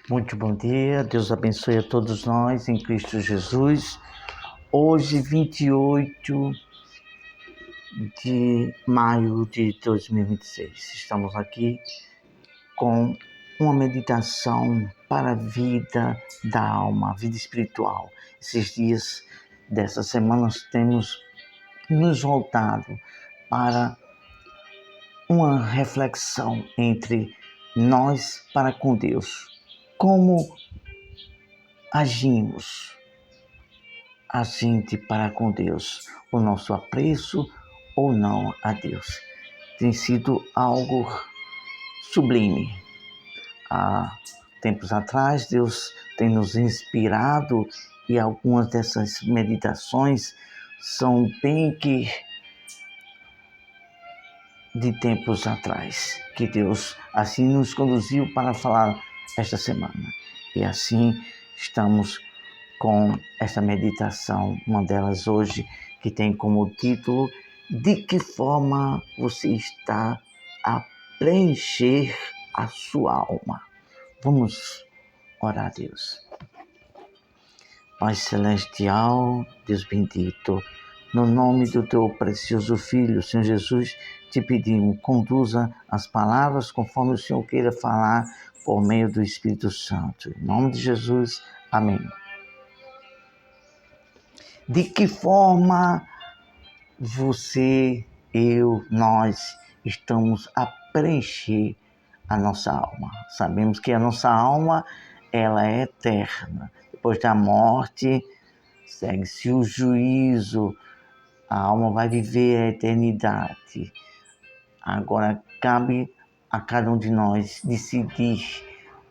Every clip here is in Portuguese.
Muito bom dia, Deus abençoe a todos nós em Cristo Jesus. Hoje, 28 de maio de 2026, estamos aqui com uma meditação para a vida da alma, a vida espiritual. Esses dias dessa semana nós temos nos voltado para uma reflexão entre nós para com Deus. Como agimos a gente para com Deus, o nosso apreço ou não a Deus. Tem sido algo sublime. Há tempos atrás, Deus tem nos inspirado e algumas dessas meditações são bem que de tempos atrás, que Deus assim nos conduziu para falar esta semana. E assim estamos com esta meditação, uma delas hoje, que tem como título: de que forma você está a preencher a sua alma? Vamos orar a Deus. Pai celestial, Deus bendito, no nome do teu precioso Filho, Senhor Jesus, te pedimos, conduza as palavras conforme o Senhor queira falar por meio do Espírito Santo. Em nome de Jesus, amém. De que forma você, eu, nós estamos a preencher a nossa alma? Sabemos que a nossa alma, ela é eterna. Depois da morte, segue-se o juízo. A alma vai viver a eternidade. Agora, cabe a cada um de nós decidir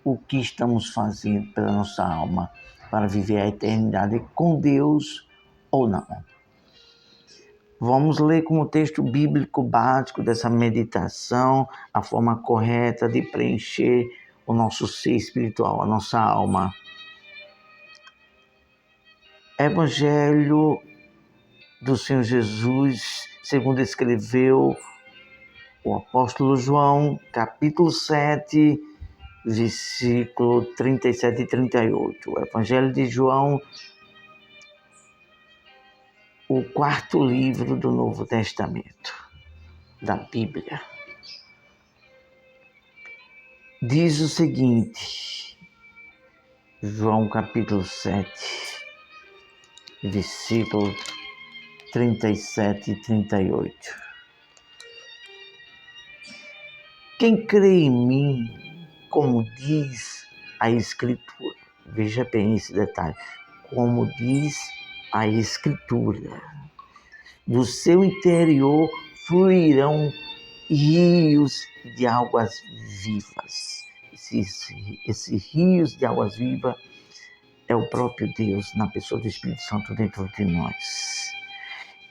o que estamos fazendo pela nossa alma para viver a eternidade com Deus ou não. Vamos ler como texto bíblico básico dessa meditação a forma correta de preencher o nosso ser espiritual, a nossa alma. Evangelho do Senhor Jesus, segundo escreveu o apóstolo João, capítulo 7, versículo 37 e 38. O Evangelho de João, o quarto livro do Novo Testamento, da Bíblia. Diz o seguinte, João capítulo 7, versículo 37 e 38. Quem crê em mim, como diz a Escritura, veja bem esse detalhe, como diz a Escritura, do seu interior fluirão rios de águas vivas. Esses rios de águas vivas é o próprio Deus na pessoa do Espírito Santo dentro de nós.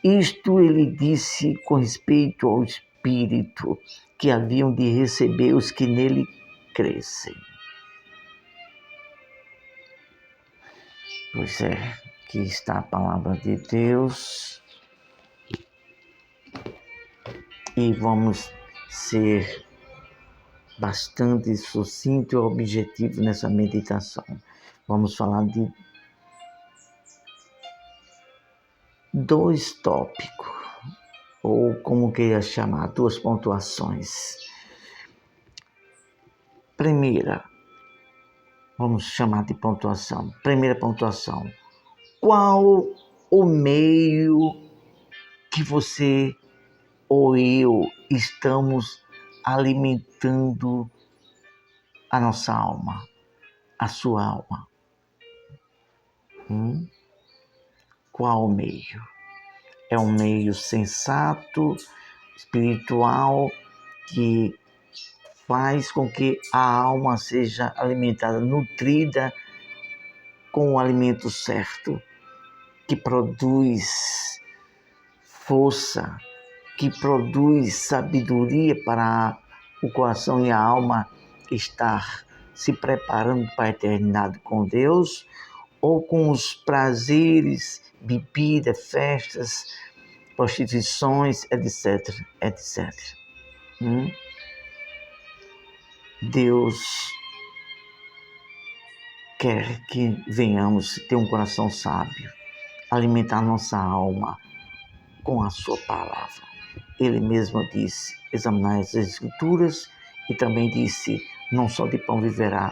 Isto ele disse com respeito ao Espírito que haviam de receber os que nele crescem. Pois é, aqui está a palavra de Deus. E vamos ser bastante sucinto e objetivo nessa meditação. Vamos falar de 2 tópicos, ou como queira chamar, 2 pontuações. Primeira, vamos chamar de pontuação. Primeira pontuação: qual o meio que você ou eu estamos alimentando a nossa alma, a sua alma? Qual o meio? É um meio sensato, espiritual, que faz com que a alma seja alimentada, nutrida com o alimento certo, que produz força, que produz sabedoria para o coração e a alma estar se preparando para a eternidade com Deus, ou com os prazeres, bebida, festas, prostituições, etc, etc. Deus quer que venhamos ter um coração sábio, alimentar nossa alma com a sua palavra. Ele mesmo disse, examinar as Escrituras, e também disse, não só de pão viverá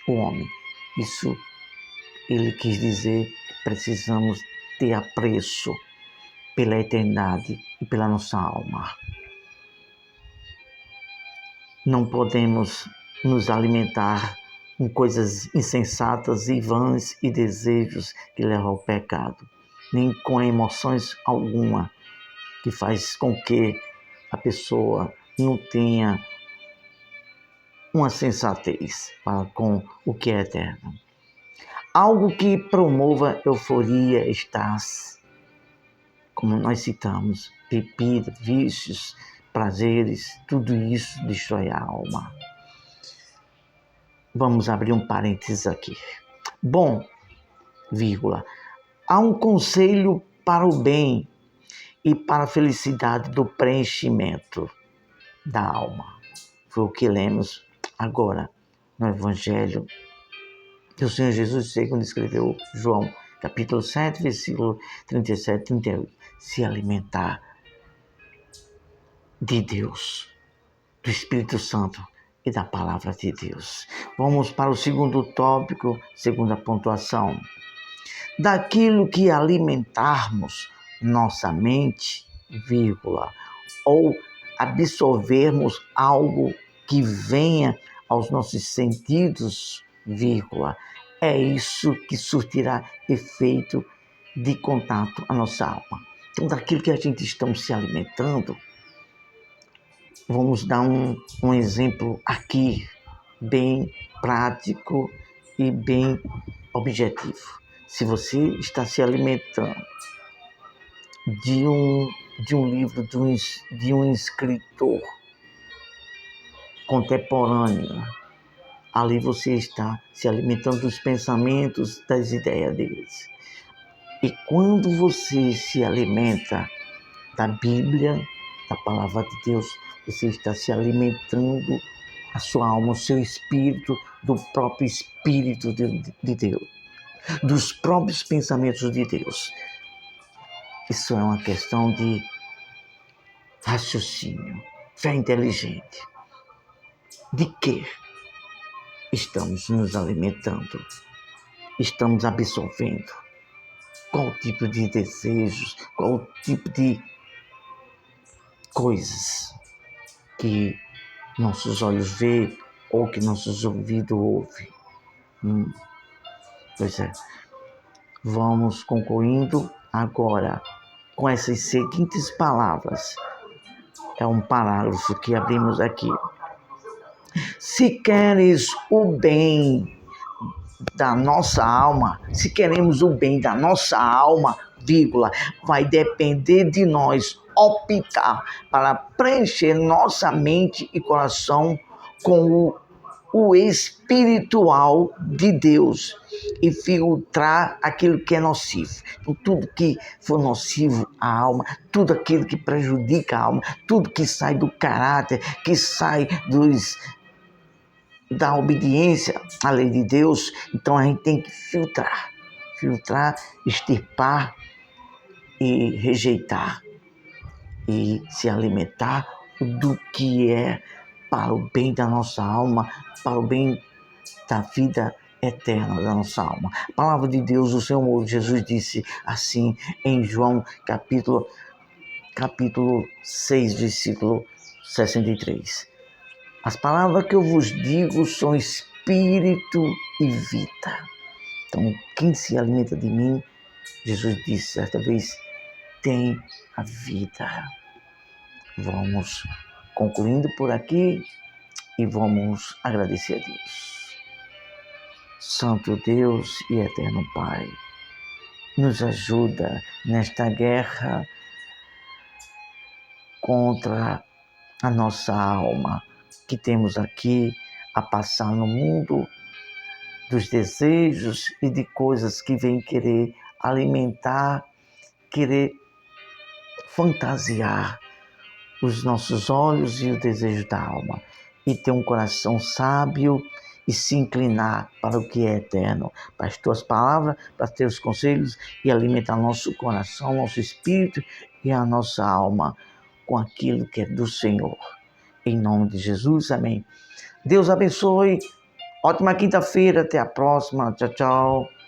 o homem. Isso ele quis dizer que precisamos ter apreço pela eternidade e pela nossa alma. Não podemos nos alimentar com coisas insensatas e vãs e desejos que levam ao pecado, nem com emoções alguma que faz com que a pessoa não tenha uma sensatez para com o que é eterno. Algo que promova euforia, estás, como nós citamos, bebida, vícios, prazeres, tudo isso destrói a alma. Vamos abrir um parênteses aqui. Bom, vírgula, há um conselho para o bem e para a felicidade do preenchimento da alma. Foi o que lemos agora no Evangelho que o Senhor Jesus, segundo escreveu João, capítulo 7, versículo 37 e 38. Se alimentar de Deus, do Espírito Santo e da palavra de Deus. Vamos para o segundo tópico, segunda pontuação. Daquilo que alimentarmos nossa mente, vírgula, ou absorvermos algo que venha aos nossos sentidos, vírgula, é isso que surtirá efeito de contato à nossa alma. Então, daquilo que a gente está se alimentando, vamos dar um exemplo aqui, bem prático e bem objetivo. Se você está se alimentando de um livro de um escritor contemporâneo, ali você está se alimentando dos pensamentos, das ideias deles. E quando você se alimenta da Bíblia, da palavra de Deus, você está se alimentando a sua alma, o seu espírito, do próprio Espírito de Deus, dos próprios pensamentos de Deus. Isso é uma questão de raciocínio, fé inteligente. De que estamos nos alimentando? Estamos absorvendo? Qual tipo de desejos? Qual tipo de coisas que nossos olhos veem ou que nossos ouvidos ouvem? Pois é. Vamos concluindo agora com essas seguintes palavras. É um parágrafo que abrimos aqui. Se queres o bem da nossa alma, se queremos o bem da nossa alma, vírgula, vai depender de nós optar para preencher nossa mente e coração com o espiritual de Deus e filtrar aquilo que é nocivo. Então, tudo que for nocivo à alma, tudo aquilo que prejudica a alma, tudo que sai do caráter, que sai da obediência à lei de Deus, então a gente tem que filtrar, extirpar e rejeitar e se alimentar do que é para o bem da nossa alma, para o bem da vida eterna da nossa alma. A palavra de Deus, o Senhor Jesus disse assim em João capítulo 6, versículo 63. As palavras que eu vos digo são espírito e vida. Então, quem se alimenta de mim, Jesus disse certa vez, tem a vida. Vamos concluindo por aqui e vamos agradecer a Deus. Santo Deus e eterno Pai, nos ajuda nesta guerra contra a nossa alma que temos aqui a passar no mundo dos desejos e de coisas que vêm querer alimentar, querer fantasiar os nossos olhos e o desejo da alma. E ter um coração sábio e se inclinar para o que é eterno, para as tuas palavras, para os teus conselhos e alimentar nosso coração, nosso espírito e a nossa alma com aquilo que é do Senhor. Em nome de Jesus, amém. Deus abençoe. Ótima quinta-feira. Até a próxima. Tchau, tchau.